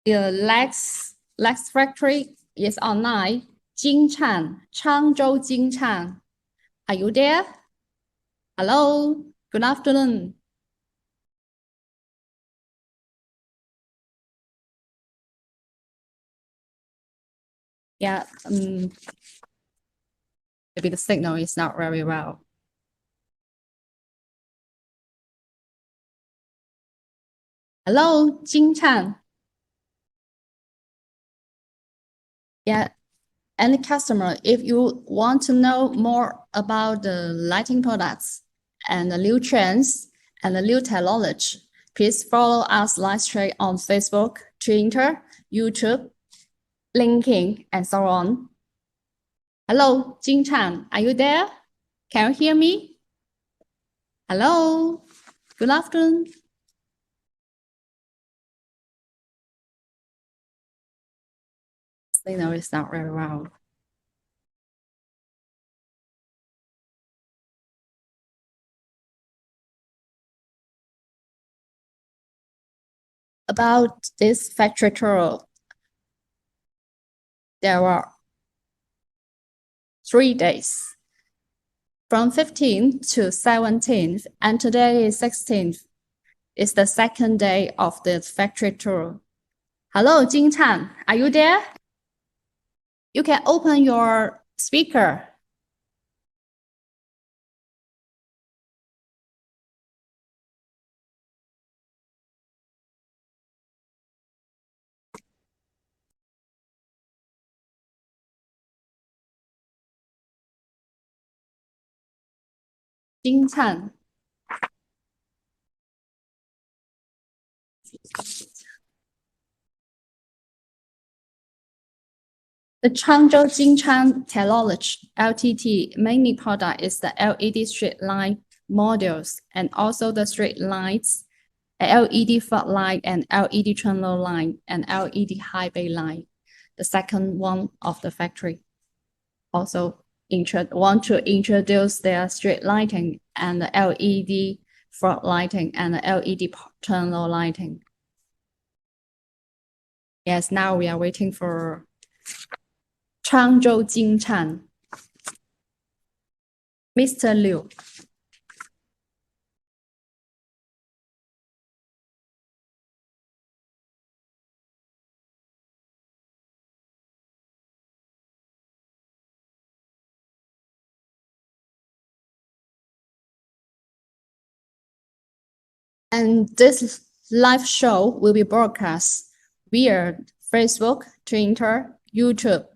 The Lex factory is online. Jincan, Changzhou Jincan. Are you there? Hello, good afternoon. Yeah, maybe the signal is not very well. Hello, Jincan. Yeah, any customer, if you want to know more about the lighting products and the new trends and the new technology, please follow us Lightstrade on Facebook, Twitter, YouTube, LinkedIn, and so on. Hello, Jincan, are you there? Can you hear me? Hello, good afternoon. Signal is not very well. About this factory tour, there were 3 days, from 15th to 17th, and today is 16th. It's the second day of the factory tour. Hello, Jincan, are you there? You can open your speaker. Jincan. The Changzhou Jincan Technology LTT main product is the LED street light modules and also the street lights, LED floodlight and LED tunnel light and LED high bay light. The second one of the factory also want to introduce their street lighting and the LED flood lighting and the LED tunnel lighting. Yes, now we are waiting for Changzhou Jincan. Mr. Liu. And this live show will be broadcast via Facebook, Twitter, YouTube.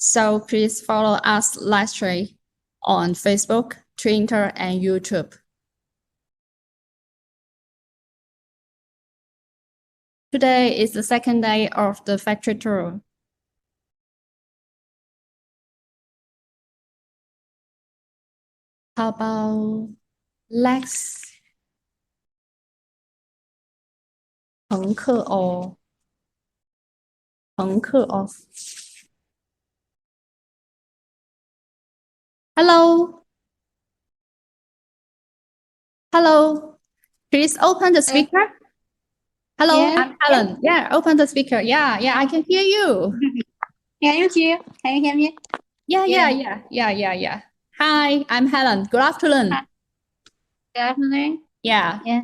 So please follow us Lightstrade on Facebook, Twitter, and YouTube. Today is the second day of the factory tour. How about Lex? 乘客哦，乘客哦。Hello. Hello. Please open the speaker. Hello, Yeah. I'm Helen. Yeah, open the speaker. Yeah, I can hear you. Can you hear? Can you hear me? Yeah. Hi, I'm Helen. Good afternoon. Hi. Good afternoon. Yeah. Yeah.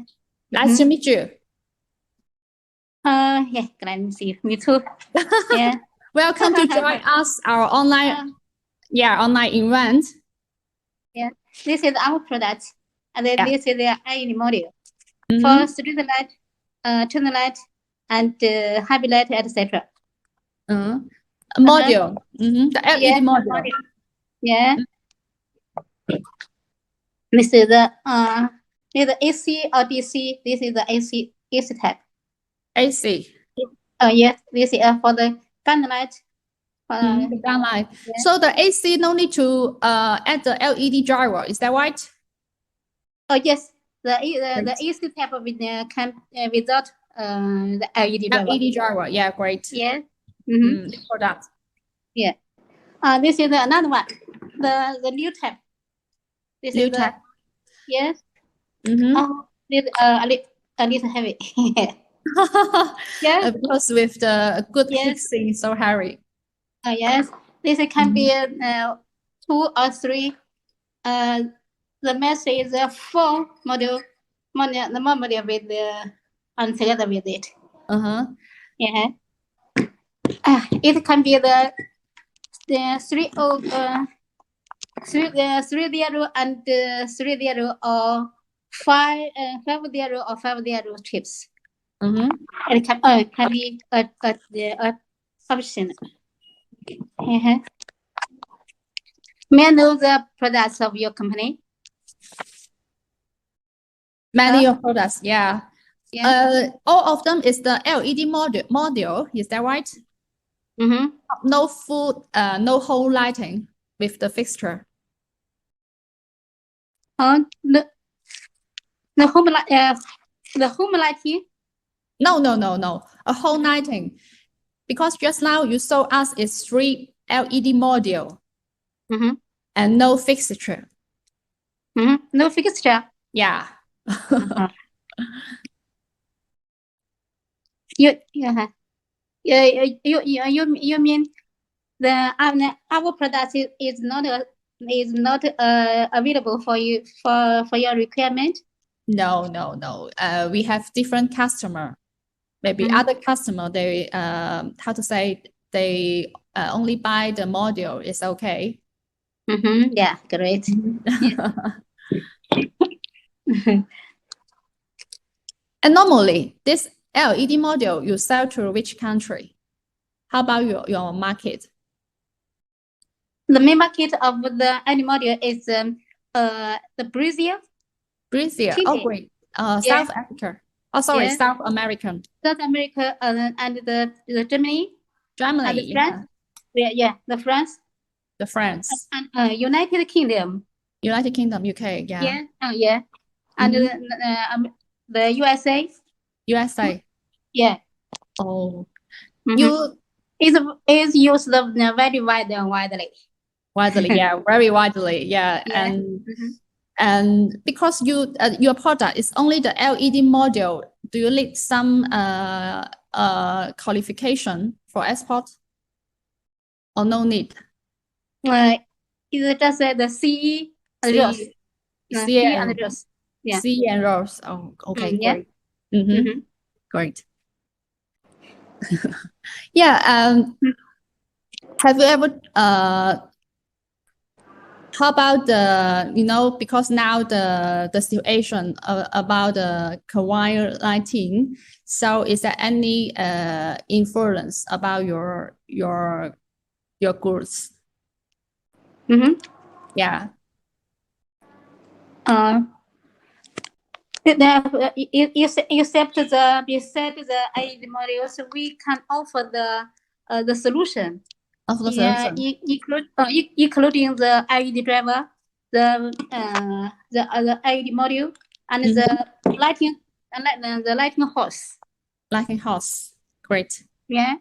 Nice to meet you. Yeah, glad to see you. Me too. Yeah. Welcome to join us our online event. Yeah. This is our product, and then this is the LED module Mhm. for street light, tunnellight, and highbaylight, etc. Module. The LED module. Yeah. This is the AC or DC. This is the AC type. AC. Yes. This is for the gun light. The downlight. Yeah. So the AC no need to add the LED driver. Is that right? Oh yes, the AC type of can without the LED driver. LED driver. Yeah, great. Yeah. Product. Yeah. This is another one. The new type. This new is type. Yes. This a little heavy. Yes, Because with the good Yes. fixing, so hairy. Yes, this can be 2 or 3. The mesh is a 4 module, the module with the and together with it. Uh-huh. Yeah. It can be the 3 0 and 30 or 50 or 50 chips. Mm-hmm. And it can be the option. May I know the products of your company? Many of products, yeah. Yeah. All of them is the LED module, is that right? Mm-hmm. No full, no whole lighting with the fixture. The home lighting. No. A whole lighting. Because just now you saw us is 3 LED module Mm-hmm. and no fixture. Mm-hmm. No fixture. Yeah. You mean our product is not available for you for your requirement? No. We have different customer. Maybe other customer, they how to say, they only buy the module. It's okay. Mm-hmm. Yeah, great. And normally, this LED module you sell to which country? How about your market? The main market of the animal module is the Brazil. Brazil. Chile. Oh, great. South Africa. Oh, sorry, Yeah. South American. South America and the Germany. Germany. And France. Yeah, the France. The France. And United Kingdom. United Kingdom, UK. Yeah. Yeah. And the USA. USA. Yeah. Oh. You is used very widely. Widely, yeah, very widely, yeah. And because your product is only the LED module, do you need some qualification for export or no need? It's just the CE and ROS. CE and ROS. Yeah. CE and ROS. Oh, okay, Yeah. great. Great. Yeah. Have you ever how about the, because now the situation about the COVID-19, so is there any influence about your goods? Yeah. You said the ID modules, we can offer the solution. Of the solution. Including the LED driver, the LED module, and the lighting hose. Lighting hose. Great. Yeah.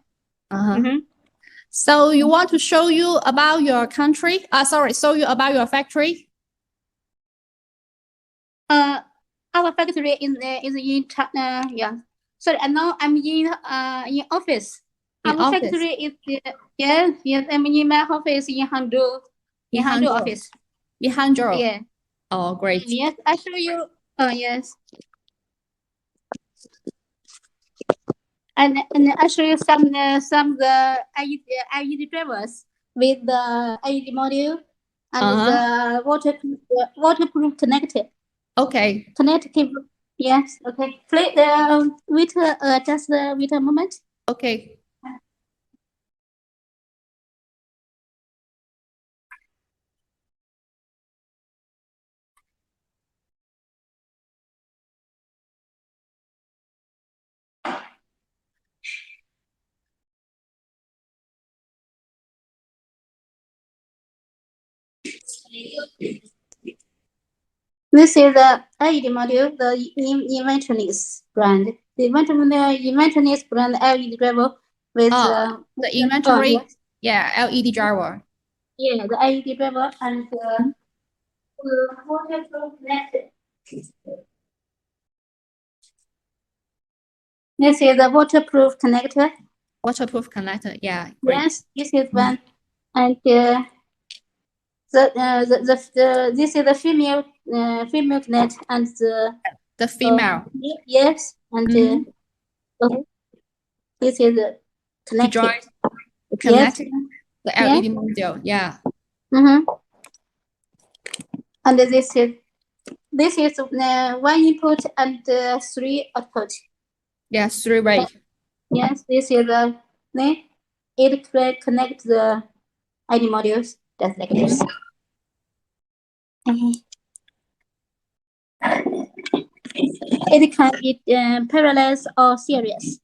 So you want to show you about your country? Show you about your factory? Our factory is in China. Yeah. Sorry, now I'm in office. Our factory is I'm in my office in Hangzhou. In Hangzhou office. In Hangzhou. Yeah. Oh, great. Yes, I show you. Yes. And I show you some the LED drivers with the LED module and the waterproof connected. Okay. Connective. Yes. Okay. Please wait just wait a moment. Okay. This is the LED module, the Inventionist brand. The Inventionist brand LED driver with the inventory. yes. Yeah, LED driver. Yeah, the LED driver and waterproof connected. This is the waterproof connector. Waterproof connector. Yeah. Great. Yes, this is one. And this is the female connect and the female. Yes, and this is the connected. Connecting the LED module. Yeah. And this is one input and 3 output. Yeah, 3-way. Yes, this is the it can connect the LED modules just like this. It can be parallel or series.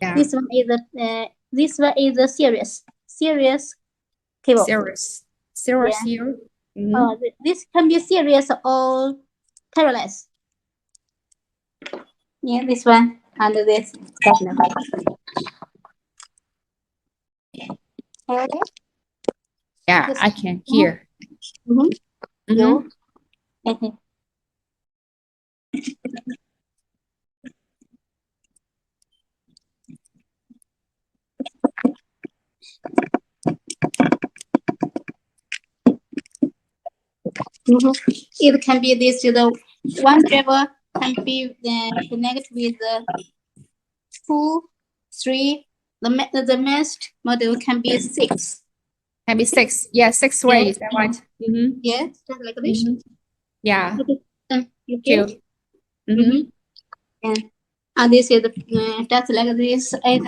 Yeah. This one is the series cable. Series Yeah. here. This can be series or parallel. Yeah, this one and this. Yeah, I can hear. Okay. It can be this the one driver can be connected with the 2, 3. The mast model can be 6. Can be 6. Yeah, 6 ways. Is that right? Yes, just like this. Yeah. Okay. And this is just like this. And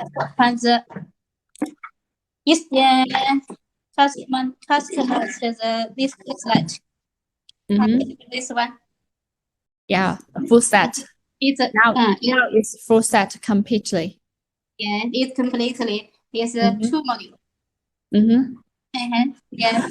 customer says this light. This one. Yeah, full set. Now it's full set completely. Yeah, it's completely. It's 2 module. Yeah.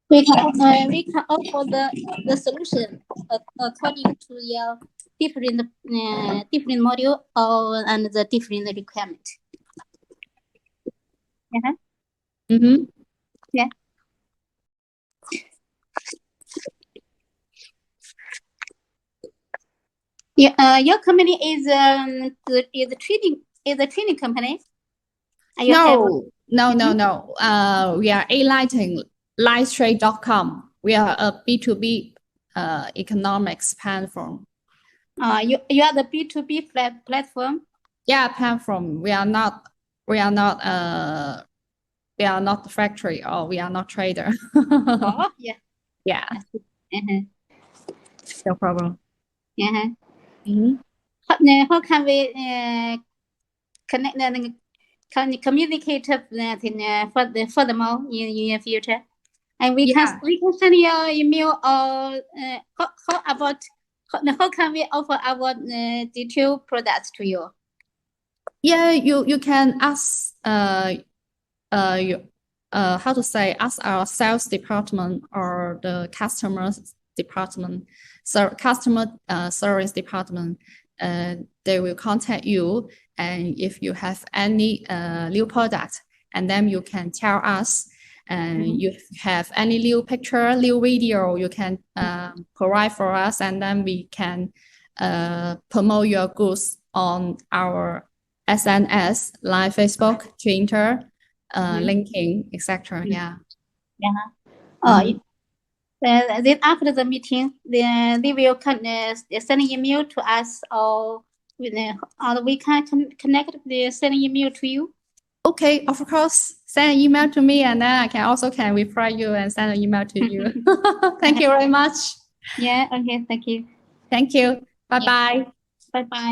We can offer the solution according to your different module and the different requirement. Yeah. Yeah. Your company is a training company. No. We are A-Lighting, Lightstrade.com. We are a B2B economics platform. You are the B2B platform. Yeah, platform. We are not the factory, or we are not trader. Yeah. Yeah. No problem. How can we connect communicate furthermore in your future? And we can send your email or how can we offer our detailed products to you? Yeah, you can ask how to say, ask our sales department or the customer department, so customer service department. They will contact you, and if you have any new product, and then you can tell us. And you have any new picture, new video, you can provide for us, and then we can promote your goods on our SNS, live Facebook, Twitter, linking, etc. Yeah. Then after the meeting, they will send an email to us, or we can connect send an email to you. Okay, of course. Send an email to me, and then I can reply you and send an email to you. Thank you very much. Yeah. Okay. Thank you. Thank you. Bye bye. Bye bye.